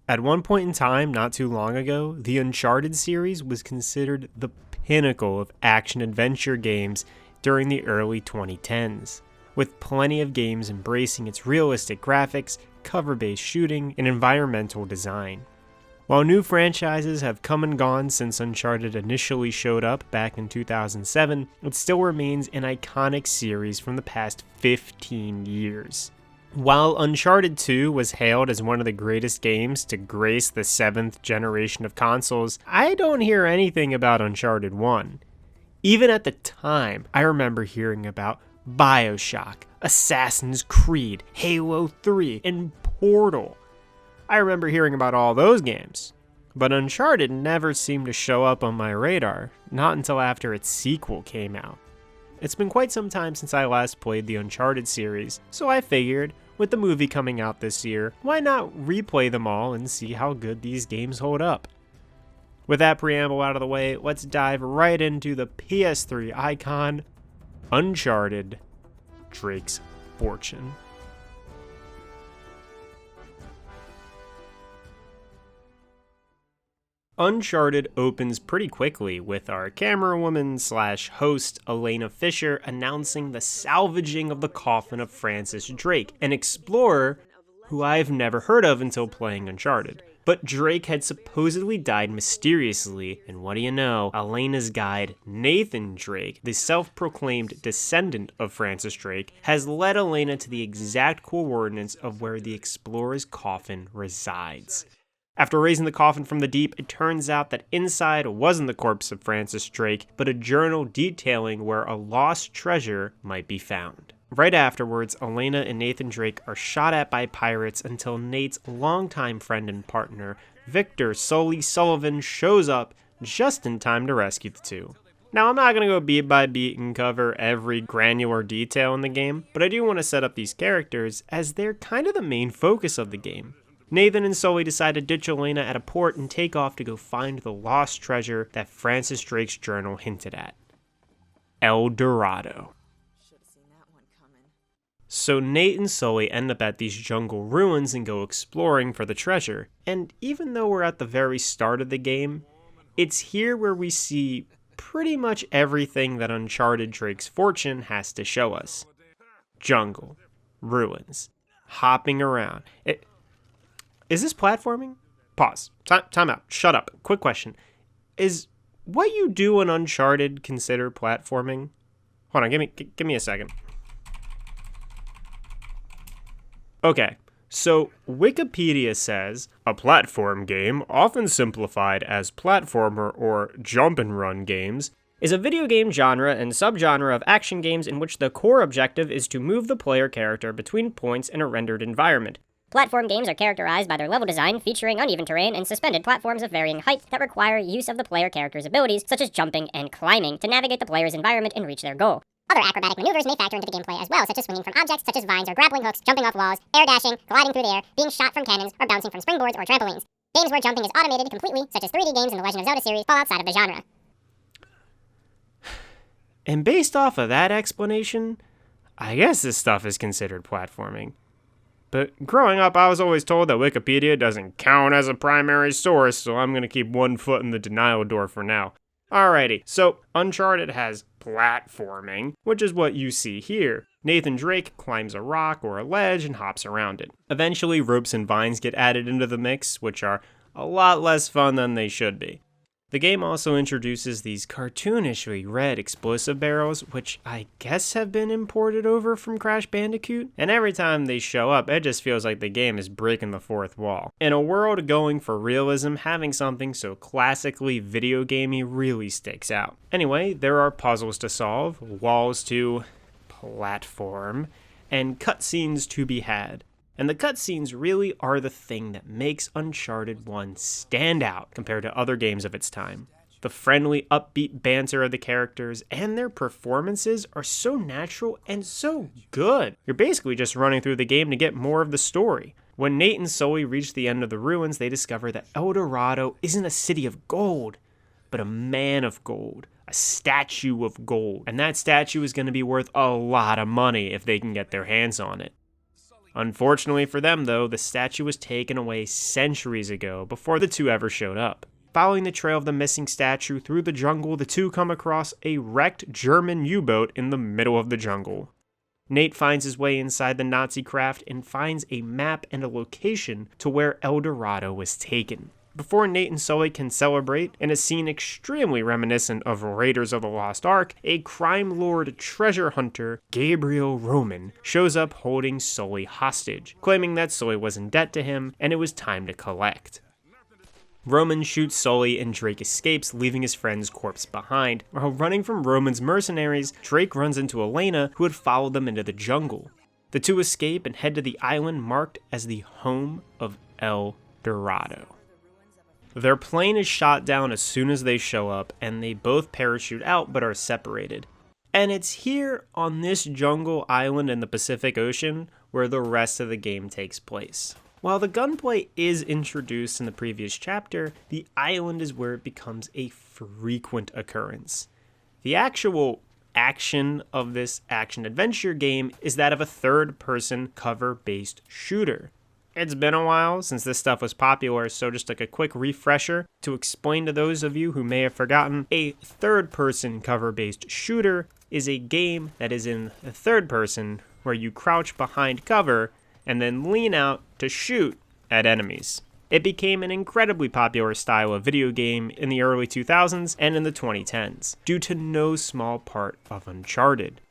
At one point in time, not too long ago, the Uncharted series was considered the pinnacle of action-adventure games during the early 2010s, with plenty of games embracing its realistic graphics, cover-based shooting, and environmental design. While new franchises have come and gone since Uncharted initially showed up back in 2007, it still remains an iconic series from the past 15 years. While Uncharted 2 was hailed as one of the greatest games to grace the 7th generation of consoles, I don't hear anything about Uncharted 1. Even at the time, I remember hearing about BioShock, Assassin's Creed, Halo 3, and Portal. I remember hearing about all those games, but Uncharted never seemed to show up on my radar, not until after its sequel came out. It's been quite some time since I last played the Uncharted series, so I figured, with the movie coming out this year, why not replay them all and see how good these games hold up? With that preamble out of the way, let's dive right into the PS3 icon, Uncharted: Drake's Fortune. Uncharted opens pretty quickly with our camerawoman/host Elena Fisher announcing the salvaging of the coffin of Francis Drake, an explorer who I've never heard of until playing Uncharted. But Drake had supposedly died mysteriously, and what do you know, Elena's guide, Nathan Drake, the self-proclaimed descendant of Francis Drake, has led Elena to the exact coordinates of where the explorer's coffin resides. After raising the coffin from the deep, it turns out that inside wasn't the corpse of Francis Drake, but a journal detailing where a lost treasure might be found. Right afterwards, Elena and Nathan Drake are shot at by pirates until Nate's longtime friend and partner, Victor Sully Sullivan, shows up just in time to rescue the two. Now, I'm not going to go beat by beat and cover every granular detail in the game, but I do want to set up these characters as they're kind of the main focus of the game. Nathan and Sully decide to ditch Elena at a port and take off to go find the lost treasure that Francis Drake's journal hinted at. El Dorado. So Nate and Sully end up at these jungle ruins and go exploring for the treasure. And even though we're at the very start of the game, it's here where we see pretty much everything that Uncharted: Drake's Fortune has to show us. Jungle, ruins, hopping around. Is this platforming? Pause. Time out. Shut up. Quick question. Is what you do in Uncharted considered platforming? Hold on, give me a second. Okay, so Wikipedia says, a platform game, often simplified as platformer or jump and run games, is a video game genre and subgenre of action games in which the core objective is to move the player character between points in a rendered environment. Platform games are characterized by their level design featuring uneven terrain and suspended platforms of varying height that require use of the player character's abilities, such as jumping and climbing, to navigate the player's environment and reach their goal. Other acrobatic maneuvers may factor into the gameplay as well, such as swinging from objects such as vines or grappling hooks, jumping off walls, air dashing, gliding through the air, being shot from cannons, or bouncing from springboards or trampolines. Games where jumping is automated completely, such as 3D games in the Legend of Zelda series, fall outside of the genre. And based off of that explanation, I guess this stuff is considered platforming. But growing up, I was always told that Wikipedia doesn't count as a primary source, so I'm going to keep one foot in the denial door for now. Alrighty, so Uncharted has platforming, which is what you see here. Nathan Drake climbs a rock or a ledge and hops around it. Eventually, ropes and vines get added into the mix, which are a lot less fun than they should be. The game also introduces these cartoonishly red explosive barrels, which I guess have been imported over from Crash Bandicoot, and every time they show up, it just feels like the game is breaking the fourth wall. In a world going for realism, having something so classically video gamey really sticks out. Anyway, there are puzzles to solve, walls to platform, and cutscenes to be had. And the cutscenes really are the thing that makes Uncharted 1 stand out compared to other games of its time. The friendly, upbeat banter of the characters and their performances are so natural and so good. You're basically just running through the game to get more of the story. When Nate and Sully reach the end of the ruins, they discover that El Dorado isn't a city of gold, but a man of gold, a statue of gold. And that statue is going to be worth a lot of money if they can get their hands on it. Unfortunately for them, though, the statue was taken away centuries ago before the two ever showed up. Following the trail of the missing statue through the jungle, the two come across a wrecked German U-boat in the middle of the jungle. Nate finds his way inside the Nazi craft and finds a map and a location to where El Dorado was taken. Before Nate and Sully can celebrate, in a scene extremely reminiscent of Raiders of the Lost Ark, a crime lord treasure hunter, Gabriel Roman, shows up holding Sully hostage, claiming that Sully was in debt to him and it was time to collect. Roman shoots Sully and Drake escapes, leaving his friend's corpse behind. While running from Roman's mercenaries, Drake runs into Elena, who had followed them into the jungle. The two escape and head to the island marked as the home of El Dorado. Their plane is shot down as soon as they show up, and they both parachute out but are separated. And it's here on this jungle island in the Pacific Ocean where the rest of the game takes place. While the gunplay is introduced in the previous chapter, the island is where it becomes a frequent occurrence. The actual action of this action-adventure game is that of a third-person cover-based shooter. It's been a while since this stuff was popular, so just like a quick refresher to explain to those of you who may have forgotten, a third-person cover-based shooter is a game that is in the third person where you crouch behind cover and then lean out to shoot at enemies. It became an incredibly popular style of video game in the early 2000s and in the 2010s, due to no small part of Uncharted.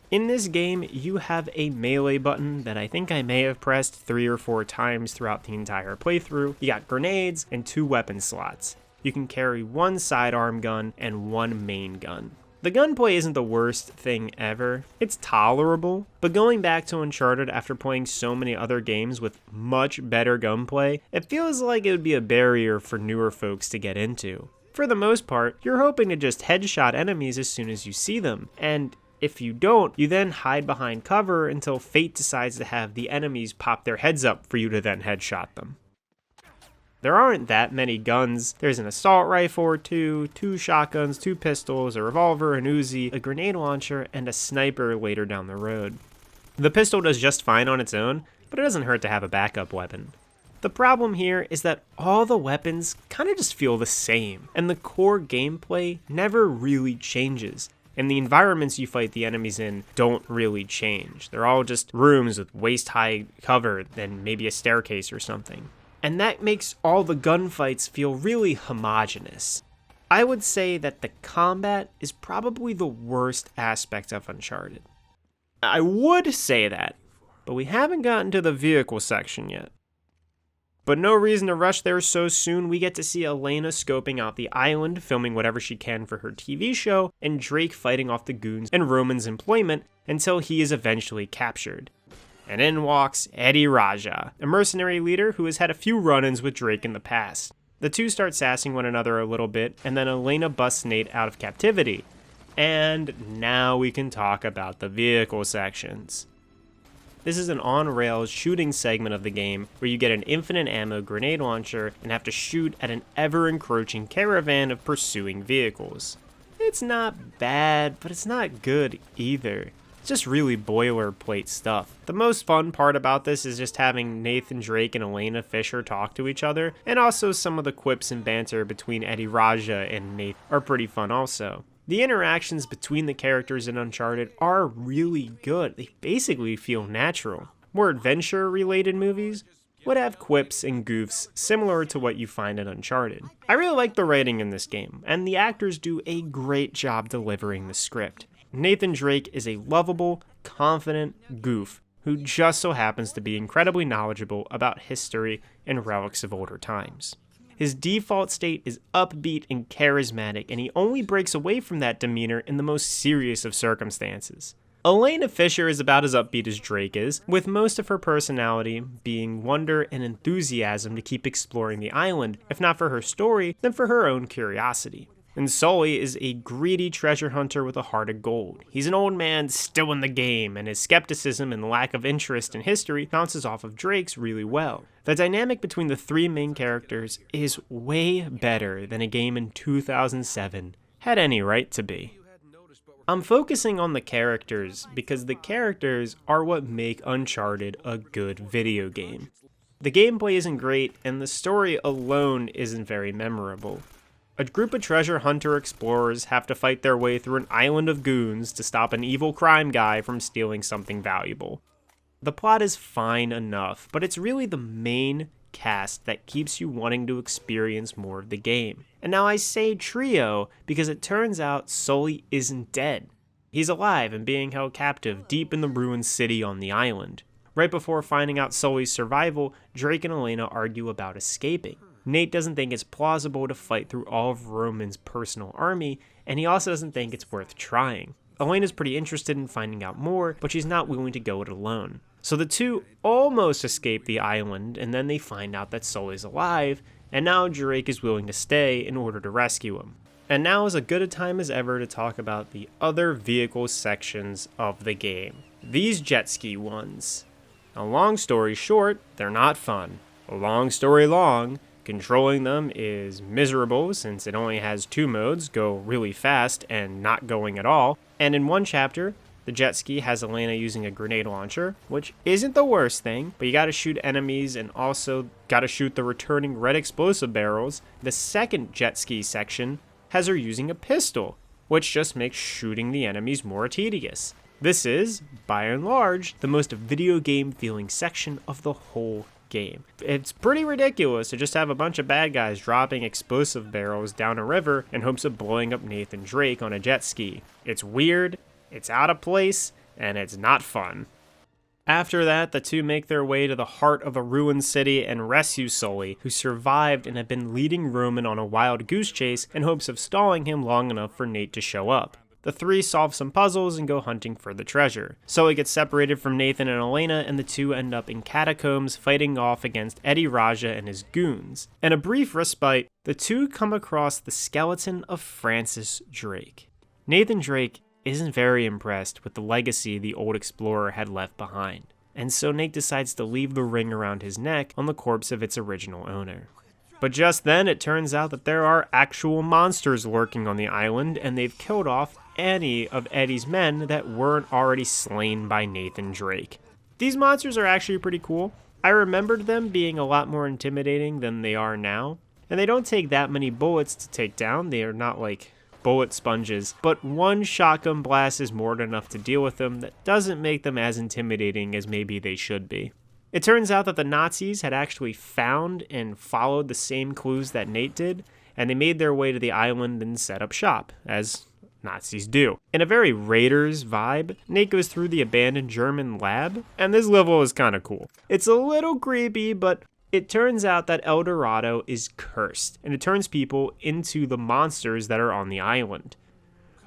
In this game, you have a melee button that I think I may have pressed 3 or 4 times throughout the entire playthrough. You got grenades and 2 weapon slots. You can carry 1 sidearm gun and 1 main gun. The gunplay isn't the worst thing ever. It's tolerable, but going back to Uncharted after playing so many other games with much better gunplay, it feels like it would be a barrier for newer folks to get into. For the most part, you're hoping to just headshot enemies as soon as you see them, and if you don't, you then hide behind cover until fate decides to have the enemies pop their heads up for you to then headshot them. There aren't that many guns. There's an assault rifle or 2 shotguns, 2 pistols, a revolver, an Uzi, a grenade launcher, and a sniper later down the road. The pistol does just fine on its own, but it doesn't hurt to have a backup weapon. The problem here is that all the weapons kind of just feel the same, and the core gameplay never really changes. And the environments you fight the enemies in don't really change. They're all just rooms with waist-high cover and maybe a staircase or something. And that makes all the gunfights feel really homogeneous. I would say that the combat is probably the worst aspect of Uncharted. I would say that, but we haven't gotten to the vehicle section yet. But no reason to rush there so soon. We get to see Elena scoping out the island, filming whatever she can for her TV show, and Drake fighting off the goons and Roman's employment until he is eventually captured. And in walks Eddie Raja, a mercenary leader who has had a few run-ins with Drake in the past. The two start sassing one another a little bit, and then Elena busts Nate out of captivity. And now we can talk about the vehicle sections. This is an on-rails shooting segment of the game where you get an infinite ammo grenade launcher and have to shoot at an ever-encroaching caravan of pursuing vehicles. It's not bad, but it's not good either. It's just really boilerplate stuff. The most fun part about this is just having Nathan Drake and Elena Fisher talk to each other, and also some of the quips and banter between Eddie Raja and Nate are pretty fun also. The interactions between the characters in Uncharted are really good. They basically feel natural. More adventure-related movies would have quips and goofs similar to what you find in Uncharted. I really like the writing in this game, and the actors do a great job delivering the script. Nathan Drake is a lovable, confident goof who just so happens to be incredibly knowledgeable about history and relics of older times. His default state is upbeat and charismatic, and he only breaks away from that demeanor in the most serious of circumstances. Elena Fisher is about as upbeat as Drake is, with most of her personality being wonder and enthusiasm to keep exploring the island, if not for her story, then for her own curiosity. And Sully is a greedy treasure hunter with a heart of gold. He's an old man still in the game, and his skepticism and lack of interest in history bounces off of Drake's really well. The dynamic between the 3 main characters is way better than a game in 2007 had any right to be. I'm focusing on the characters because the characters are what make Uncharted a good video game. The gameplay isn't great, and the story alone isn't very memorable. A group of treasure hunter explorers have to fight their way through an island of goons to stop an evil crime guy from stealing something valuable. The plot is fine enough, but it's really the main cast that keeps you wanting to experience more of the game. And now I say trio because it turns out Sully isn't dead. He's alive and being held captive deep in the ruined city on the island. Right before finding out Sully's survival, Drake and Elena argue about escaping. Nate doesn't think it's plausible to fight through all of Roman's personal army, and he also doesn't think it's worth trying. Elena's pretty interested in finding out more, but she's not willing to go it alone. So the two almost escape the island, and then they find out that Sully's alive, and now Drake is willing to stay in order to rescue him. And now is as good a time as ever to talk about the other vehicle sections of the game. These jet ski ones. A long story short, they're not fun. A long story long, controlling them is miserable since it only has 2 modes, go really fast and not going at all. And in one chapter, the jet ski has Elena using a grenade launcher, which isn't the worst thing, but you gotta shoot enemies and also gotta shoot the returning red explosive barrels. The second jet ski section has her using a pistol, which just makes shooting the enemies more tedious. This is, by and large, the most video game feeling section of the whole game. It's pretty ridiculous to just have a bunch of bad guys dropping explosive barrels down a river in hopes of blowing up Nathan Drake on a jet ski. It's weird, it's out of place, and it's not fun. After that, the two make their way to the heart of a ruined city and rescue Sully, who survived and had been leading Roman on a wild goose chase in hopes of stalling him long enough for Nate to show up. The three solve some puzzles and go hunting for the treasure. Sully gets separated from Nathan and Elena, and the two end up in catacombs fighting off against Eddie Raja and his goons. In a brief respite, the two come across the skeleton of Francis Drake. Nathan Drake isn't very impressed with the legacy the old explorer had left behind, and so Nate decides to leave the ring around his neck on the corpse of its original owner. But just then, it turns out that there are actual monsters lurking on the island, and they've killed off any of Eddie's men that weren't already slain by Nathan Drake. These monsters are actually pretty cool. I remembered them being a lot more intimidating than they are now, and they don't take that many bullets to take down. They are not like bullet sponges, but one shotgun blast is more than enough to deal with them. That doesn't make them as intimidating as maybe they should be. It turns out that the Nazis had actually found and followed the same clues that Nate did, and they made their way to the island and set up shop, as Nazis do. In a very Raiders vibe, Nate goes through the abandoned German lab, and this level is kind of cool. It's a little creepy, but it turns out that El Dorado is cursed, and it turns people into the monsters that are on the island.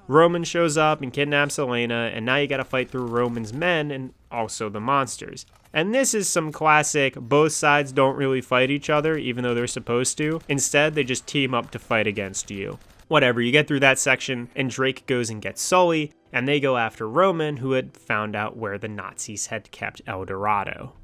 Roman shows up and kidnaps Elena, and now you gotta fight through Roman's men and also the monsters. And this is some classic, both sides don't really fight each other, even though they're supposed to. Instead, they just team up to fight against you. Whatever, you get through that section, and Drake goes and gets Sully, and they go after Roman, who had found out where the Nazis had kept El Dorado.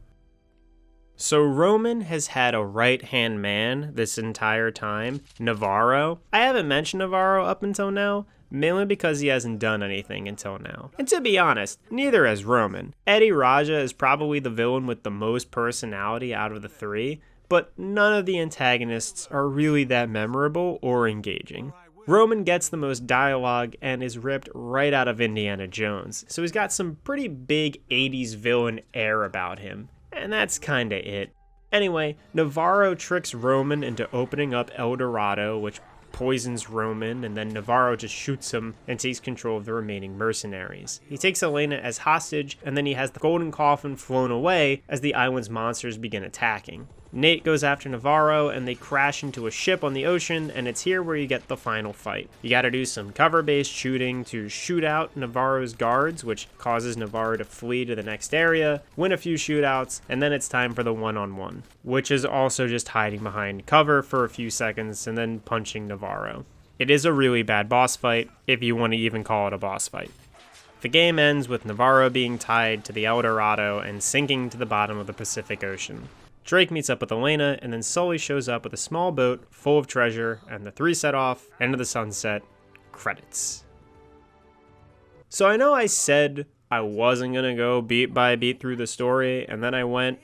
So Roman has had a right-hand man this entire time, Navarro. I haven't mentioned Navarro up until now, mainly because he hasn't done anything until now. And to be honest, neither has Roman. Eddie Raja is probably the villain with the most personality out of the three, but none of the antagonists are really that memorable or engaging. Roman gets the most dialogue and is ripped right out of Indiana Jones, so he's got some pretty big 80s villain air about him. And that's kinda it. Anyway, Navarro tricks Roman into opening up El Dorado, which poisons Roman, and then Navarro just shoots him and takes control of the remaining mercenaries. He takes Elena as hostage, and then he has the golden coffin flown away as the island's monsters begin attacking. Nate goes after Navarro, and they crash into a ship on the ocean, and it's here where you get the final fight. You gotta do some cover-based shooting to shoot out Navarro's guards, which causes Navarro to flee to the next area, win a few shootouts, and then it's time for the one-on-one, which is also just hiding behind cover for a few seconds and then punching Navarro. It is a really bad boss fight, if you want to even call it a boss fight. The game ends with Navarro being tied to the El Dorado and sinking to the bottom of the Pacific Ocean. Drake meets up with Elena, and then Sully shows up with a small boat full of treasure, and the three set off, end of the sunset, credits. So I know I said I wasn't going to go beat by beat through the story, and then I went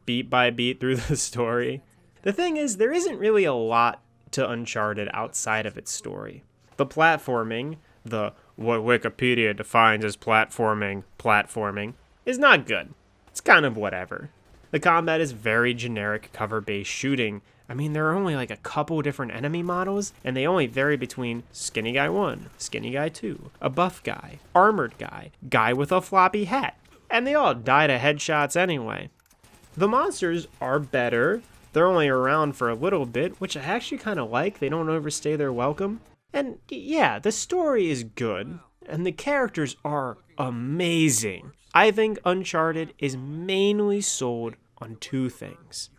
beat by beat through the story. The thing is, there isn't really a lot to Uncharted outside of its story. The platforming, the what Wikipedia defines as platforming, is not good. It's kind of whatever. The combat is very generic cover-based shooting. I mean, there are only like a couple different enemy models, and they only vary between Skinny Guy 1, Skinny Guy 2, a buff guy, armored guy, guy with a floppy hat, and they all die to headshots anyway. The monsters are better. They're only around for a little bit, which I actually kind of like. They don't overstay their welcome. And yeah, the story is good, and the characters are amazing. I think Uncharted is mainly sold on two things.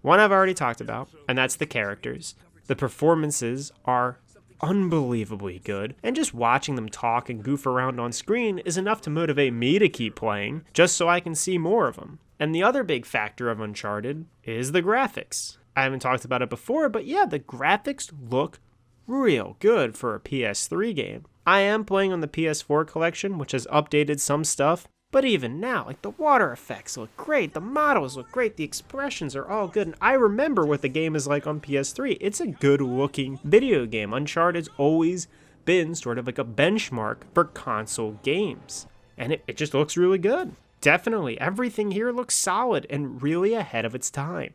One I've already talked about, and that's the characters. The performances are unbelievably good, and just watching them talk and goof around on screen is enough to motivate me to keep playing, just so I can see more of them. And the other big factor of Uncharted is the graphics. I haven't talked about it before, but yeah, the graphics look real good for a PS3 game. I am playing on the PS4 collection, which has updated some stuff, but even now, like, the water effects look great, the models look great, the expressions are all good, and I remember what the game is like on PS3. It's a good-looking video game. Uncharted's always been sort of like a benchmark for console games, and it just looks really good. Definitely, everything here looks solid and really ahead of its time.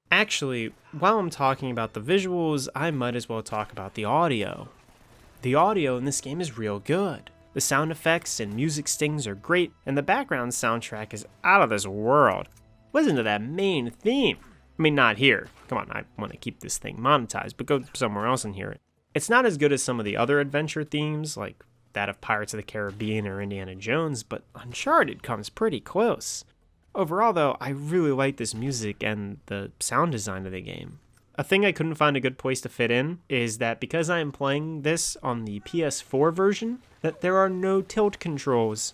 Actually, while I'm talking about the visuals, I might as well talk about the audio. The audio in this game is real good. The sound effects and music stings are great, and the background soundtrack is out of this world. Listen to that main theme. I mean, not here. Come on, I want to keep this thing monetized, but go somewhere else and hear it. It's not as good as some of the other adventure themes, like that of Pirates of the Caribbean or Indiana Jones, but Uncharted comes pretty close. Overall, though, I really like this music and the sound design of the game. A thing I couldn't find a good place to fit in is that because I am playing this on the PS4 version, that there are no tilt controls.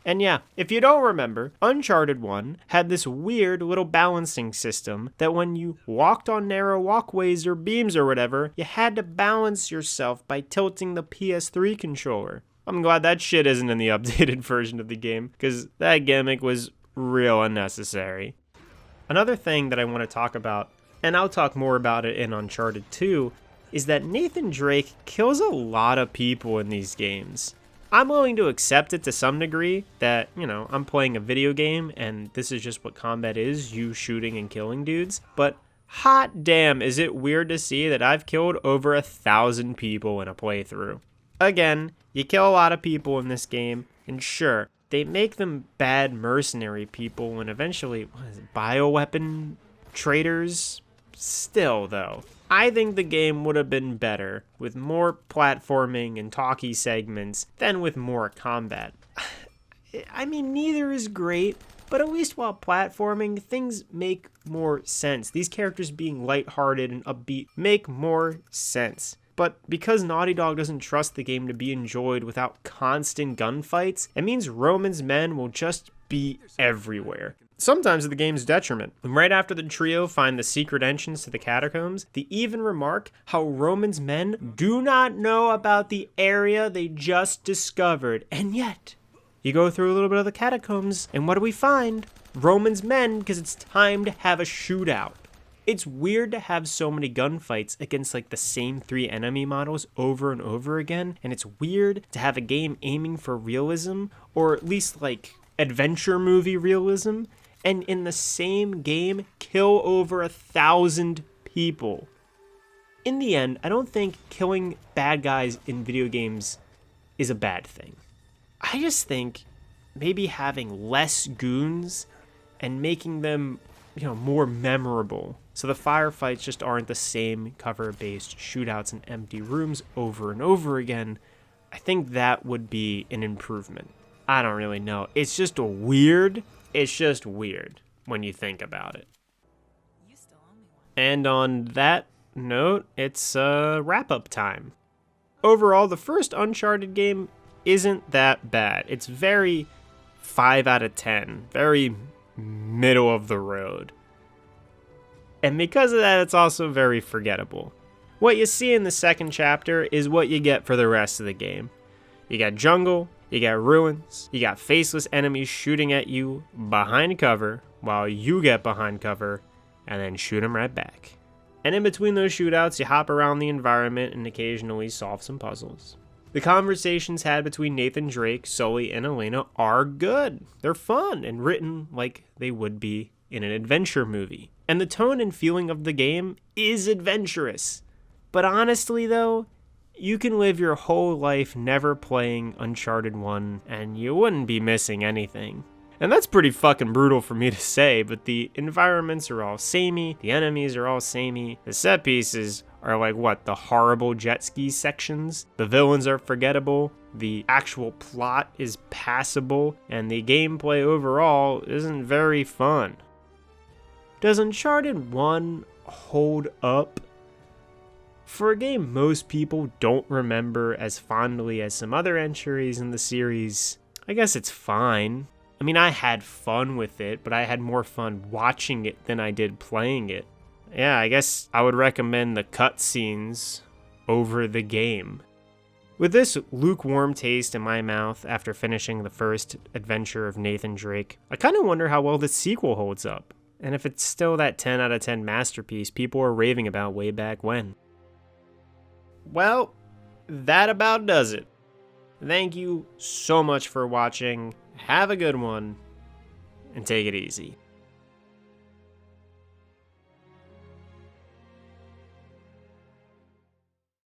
And yeah, if you don't remember, Uncharted 1 had this weird little balancing system that when you walked on narrow walkways or beams or whatever, you had to balance yourself by tilting the PS3 controller. I'm glad that shit isn't in the updated version of the game, because that gimmick was real unnecessary. Another thing that I want to talk about, and I'll talk more about it in Uncharted 2, is that Nathan Drake kills a lot of people in these games. I'm willing to accept it to some degree that, I'm playing a video game and this is just what combat is, you shooting and killing dudes, but hot damn is it weird to see that I've killed over 1,000 people in a playthrough. Again, you kill a lot of people in this game, and sure, they make them bad mercenary people and eventually, bioweapon traders? Still, though, I think the game would have been better with more platforming and talky segments than with more combat. I mean, neither is great, but at least while platforming, things make more sense. These characters being lighthearted and upbeat make more sense. But because Naughty Dog doesn't trust the game to be enjoyed without constant gunfights, it means Roman's men will just be everywhere. Sometimes to the game's detriment. Right after the trio find the secret entrance to the catacombs, they even remark how Roman's men do not know about the area they just discovered. And yet, you go through a little bit of the catacombs, and what do we find? Roman's men, because it's time to have a shootout. It's weird to have so many gunfights against like the same 3 enemy models over and over again, and it's weird to have a game aiming for realism, or at least like adventure movie realism, and in the same game kill over 1,000 people. In the end, I don't think killing bad guys in video games is a bad thing. I just think maybe having less goons and making them, more memorable. So the firefights just aren't the same cover-based shootouts in empty rooms over and over again. I think that would be an improvement. I don't really know. It's just weird when you think about it. And on that note, it's wrap-up time. Overall, the first Uncharted game isn't that bad. It's very 5 out of 10, very middle of the road. And because of that, it's also very forgettable. What you see in the second chapter is what you get for the rest of the game. You got jungle, you got ruins, you got faceless enemies shooting at you behind cover while you get behind cover and then shoot them right back. And in between those shootouts, you hop around the environment and occasionally solve some puzzles. The conversations had between Nathan Drake, Sully, and Elena are good. They're fun and written like they would be in an adventure movie. And the tone and feeling of the game is adventurous. But honestly though, you can live your whole life never playing Uncharted 1 and you wouldn't be missing anything. And that's pretty fucking brutal for me to say, but the environments are all samey, the enemies are all samey, the set pieces are like the horrible jet ski sections, the villains are forgettable, the actual plot is passable, and the gameplay overall isn't very fun. Does Uncharted 1 hold up? For a game most people don't remember as fondly as some other entries in the series, I guess it's fine. I mean, I had fun with it, but I had more fun watching it than I did playing it. Yeah, I guess I would recommend the cutscenes over the game. With this lukewarm taste in my mouth after finishing the first adventure of Nathan Drake, I kind of wonder how well the sequel holds up, and if it's still that 10 out of 10 masterpiece people were raving about way back when. Well, that about does it. Thank you so much for watching. Have a good one, and take it easy.